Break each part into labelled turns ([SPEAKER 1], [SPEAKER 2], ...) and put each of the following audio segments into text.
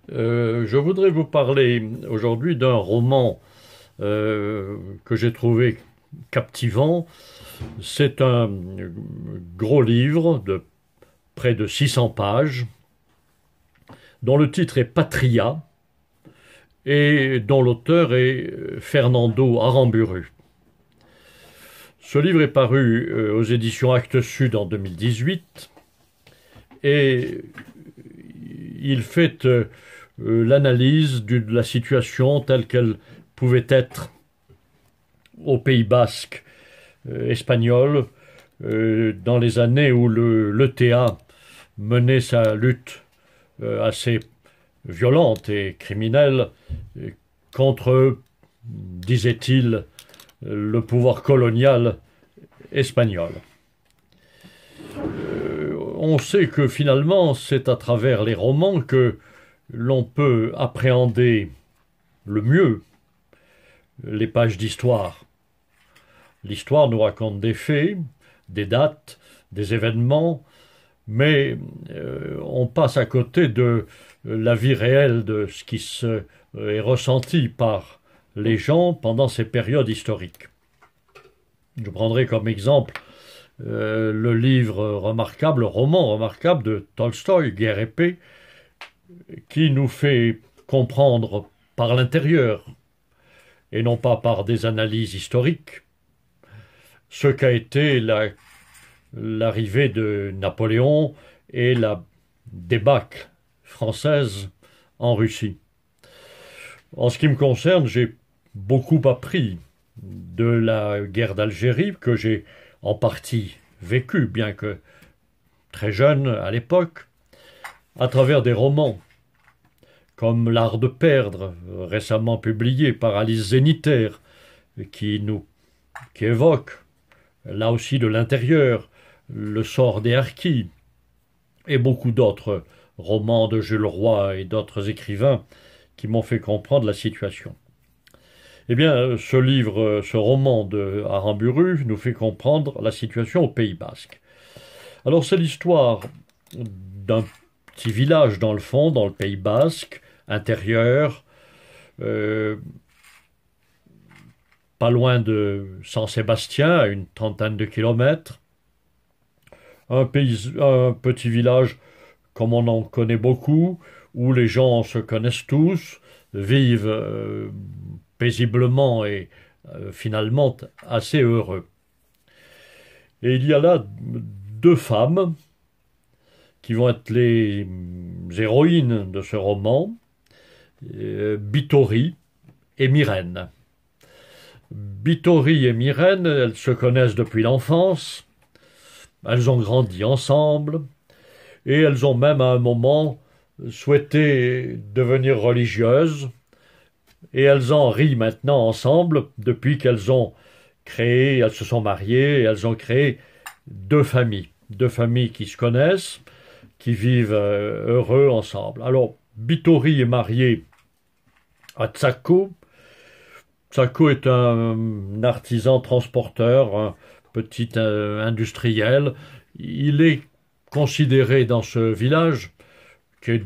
[SPEAKER 1] Je voudrais vous parler aujourd'hui d'un roman que j'ai trouvé captivant. C'est un gros livre de près de 600 pages, dont le titre est Patria et dont l'auteur est Fernando Aramburu. Ce livre est paru aux éditions Actes Sud en 2018 et il fait l'analyse de la situation telle qu'elle pouvait être au Pays basque espagnol dans les années où l'ETA menait sa lutte assez violente et criminelle contre, disait-il, le pouvoir colonial espagnol. On sait que finalement, c'est à travers les romans que l'on peut appréhender le mieux les pages d'histoire. L'histoire nous raconte des faits, des dates, des événements, mais on passe à côté de la vie réelle de ce qui est ressenti par les gens pendant ces périodes historiques. Je prendrai comme exemple le livre remarquable, le roman remarquable de Tolstoï, Guerre et paix, qui nous fait comprendre par l'intérieur, et non pas par des analyses historiques, ce qu'a été l'arrivée de Napoléon et la débâcle française en Russie. En ce qui me concerne, j'ai beaucoup appris de la guerre d'Algérie, que j'ai en partie vécue, bien que très jeune à l'époque, à travers des romans, comme L'Art de perdre, récemment publié par Alice Zéniter, qui évoque, là aussi de l'intérieur, le sort des harkis, et beaucoup d'autres romans de Jules Roy et d'autres écrivains qui m'ont fait comprendre la situation. Eh bien, ce roman de Aramburu nous fait comprendre la situation au Pays basque. Alors, c'est l'histoire d'un petit village dans le fond, dans le Pays basque, intérieur, pas loin de San Sébastien, à une trentaine de kilomètres. Un petit village comme on en connaît beaucoup, où les gens se connaissent tous, vivent paisiblement et finalement assez heureux. Et il y a là deux femmes qui vont être les héroïnes de ce roman, Bittori et Myrène. Bittori et Myrène, elles se connaissent depuis l'enfance, elles ont grandi ensemble, et elles ont même à un moment souhaité devenir religieuses, et elles en rient maintenant ensemble depuis elles se sont mariées, et elles ont créé deux familles qui se connaissent, qui vivent heureux ensemble. Alors, Bittori est marié à Tsako. Tsako est un artisan transporteur, un petit industriel. Il est considéré dans ce village, qui est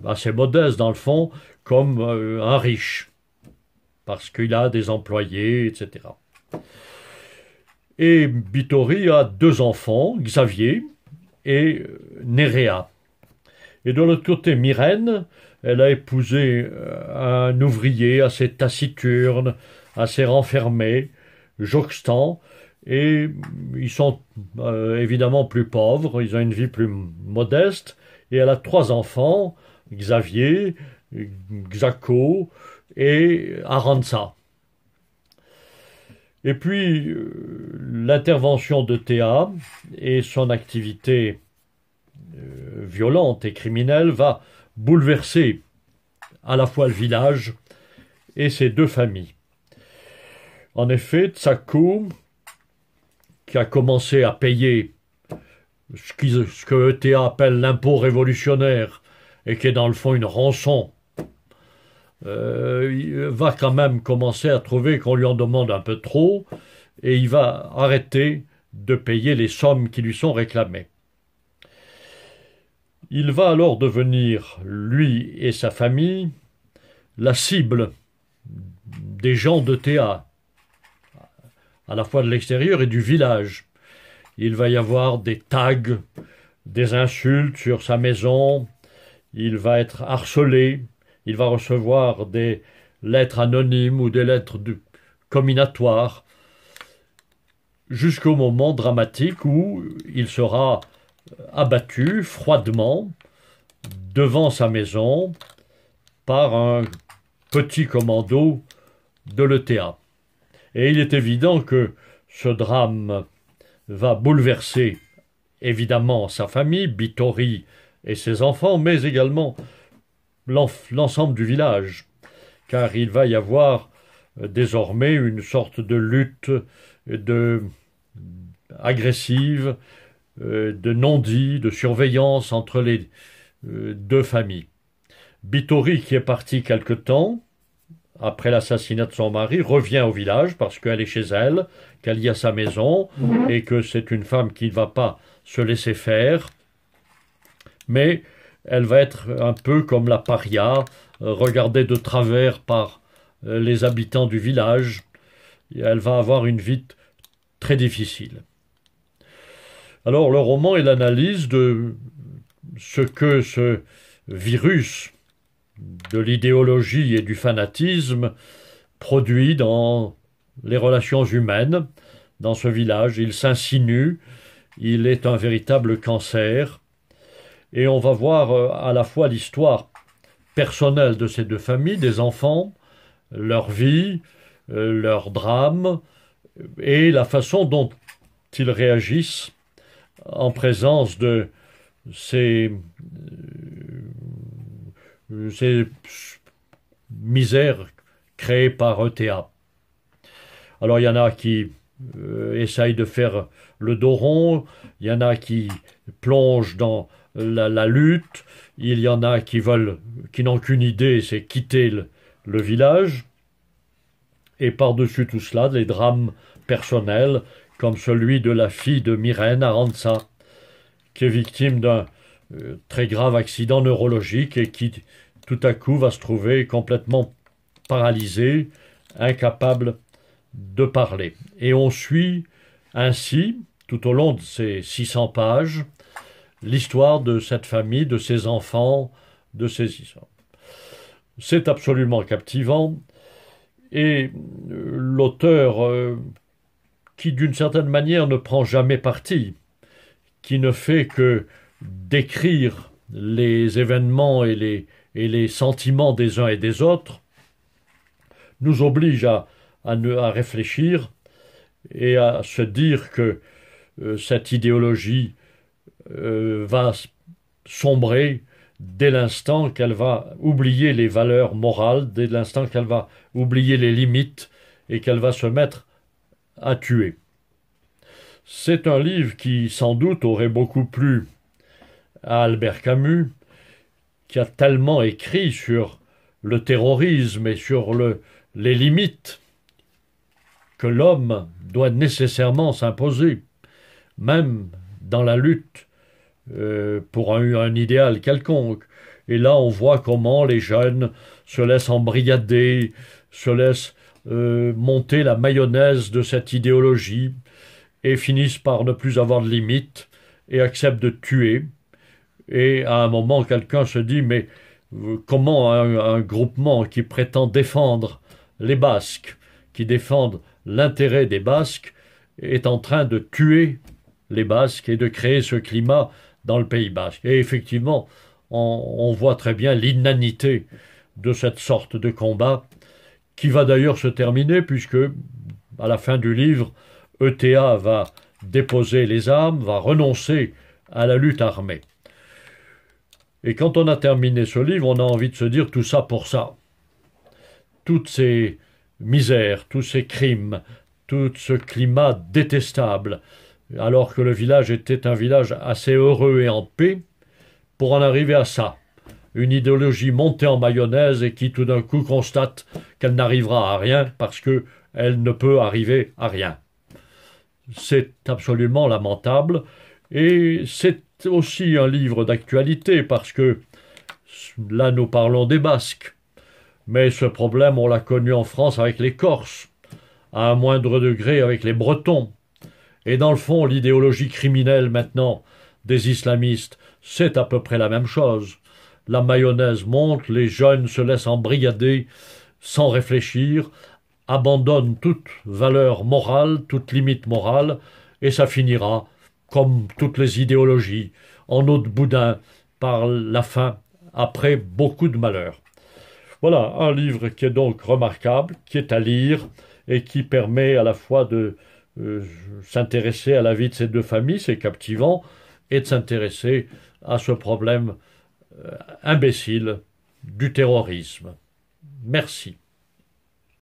[SPEAKER 1] assez modeste dans le fond, comme un riche, parce qu'il a des employés, etc. Et Bittori a deux enfants, Xavier et Néréa. Et de l'autre côté, Myrène, elle a épousé un ouvrier assez taciturne, assez renfermé, Joxtan, et ils sont évidemment plus pauvres, ils ont une vie plus modeste, et elle a trois enfants, Xavier, Xako et Arantxa. Et puis, l'intervention de Théa et son activité violente et criminelle va bouleverser à la fois le village et ses deux familles. En effet, Tsako, qui a commencé à payer ce que Théa appelle l'impôt révolutionnaire et qui est dans le fond une rançon, il va quand même commencer à trouver qu'on lui en demande un peu trop et il va arrêter de payer les sommes qui lui sont réclamées. Il va alors devenir, lui et sa famille, la cible des gens de Théa, à la fois de l'extérieur et du village. Il va y avoir des tags, des insultes sur sa maison, il va être harcelé, il va recevoir des lettres anonymes ou des lettres comminatoires, jusqu'au moment dramatique où il sera abattu froidement devant sa maison par un petit commando de l'ETA. Et il est évident que ce drame va bouleverser évidemment sa famille, Bittori et ses enfants, mais également l'ensemble du village, car il va y avoir désormais une sorte de lutte agressive, de non-dit, de surveillance entre les deux familles. Bittori, qui est parti quelque temps, après l'assassinat de son mari, revient au village parce qu'elle est chez elle, qu'elle y a sa maison et que c'est une femme qui ne va pas se laisser faire. Mais elle va être un peu comme la paria, regardée de travers par les habitants du village. Et elle va avoir une vie très difficile. Alors le roman est l'analyse de ce que ce virus de l'idéologie et du fanatisme produit dans les relations humaines, dans ce village. Il s'insinue, il est un véritable cancer, et on va voir à la fois l'histoire personnelle de ces deux familles, des enfants, leur vie, leur drame, et la façon dont ils réagissent en présence de ces misères créées par ETA. Alors il y en a qui essayent de faire le dos rond, il y en a qui plongent dans la lutte, il y en a qui n'ont qu'une idée, c'est quitter le village, et par-dessus tout cela, des drames personnels, comme celui de la fille de Myrène, Arantxa, qui est victime d'un très grave accident neurologique et qui tout à coup va se trouver complètement paralysée, incapable de parler. Et on suit ainsi, tout au long de ces 600 pages, l'histoire de cette famille, de ses enfants, de ses histoires. C'est absolument captivant, et l'auteur, qui d'une certaine manière ne prend jamais parti, qui ne fait que décrire les événements et les sentiments des uns et des autres, nous oblige à réfléchir et à se dire que cette idéologie va sombrer dès l'instant qu'elle va oublier les valeurs morales, dès l'instant qu'elle va oublier les limites et qu'elle va se mettre à tuer. C'est un livre qui, sans doute, aurait beaucoup plu à Albert Camus, qui a tellement écrit sur le terrorisme et sur les limites que l'homme doit nécessairement s'imposer, même dans la lutte pour un idéal quelconque. Et là, on voit comment les jeunes se laissent embrigader, se laissent monter la mayonnaise de cette idéologie et finissent par ne plus avoir de limites et acceptent de tuer. Et à un moment, quelqu'un se dit, mais comment un groupement qui prétend défendre les Basques, qui défendent l'intérêt des Basques, est en train de tuer les Basques et de créer ce climat dans le Pays basque. Et effectivement, on voit très bien l'inanité de cette sorte de combat, qui va d'ailleurs se terminer, puisque, à la fin du livre, ETA va déposer les armes, va renoncer à la lutte armée. Et quand on a terminé ce livre, on a envie de se dire tout ça pour ça. Toutes ces misères, tous ces crimes, tout ce climat détestable, alors que le village était un village assez heureux et en paix, pour en arriver à ça. Une idéologie montée en mayonnaise et qui tout d'un coup constate qu'elle n'arrivera à rien parce qu'elle ne peut arriver à rien. C'est absolument lamentable et c'est aussi un livre d'actualité parce que là nous parlons des Basques. Mais ce problème, on l'a connu en France avec les Corses, à un moindre degré avec les Bretons. Et dans le fond, l'idéologie criminelle maintenant des islamistes, c'est à peu près la même chose. La mayonnaise monte, les jeunes se laissent embrigader sans réfléchir, abandonnent toute valeur morale, toute limite morale, et ça finira, comme toutes les idéologies, en eau de boudin, par la fin, après beaucoup de malheurs. Voilà, un livre qui est donc remarquable, qui est à lire, et qui permet à la fois de s'intéresser à la vie de ces deux familles, c'est captivant, et de s'intéresser à ce problème imbécile du terrorisme. Merci.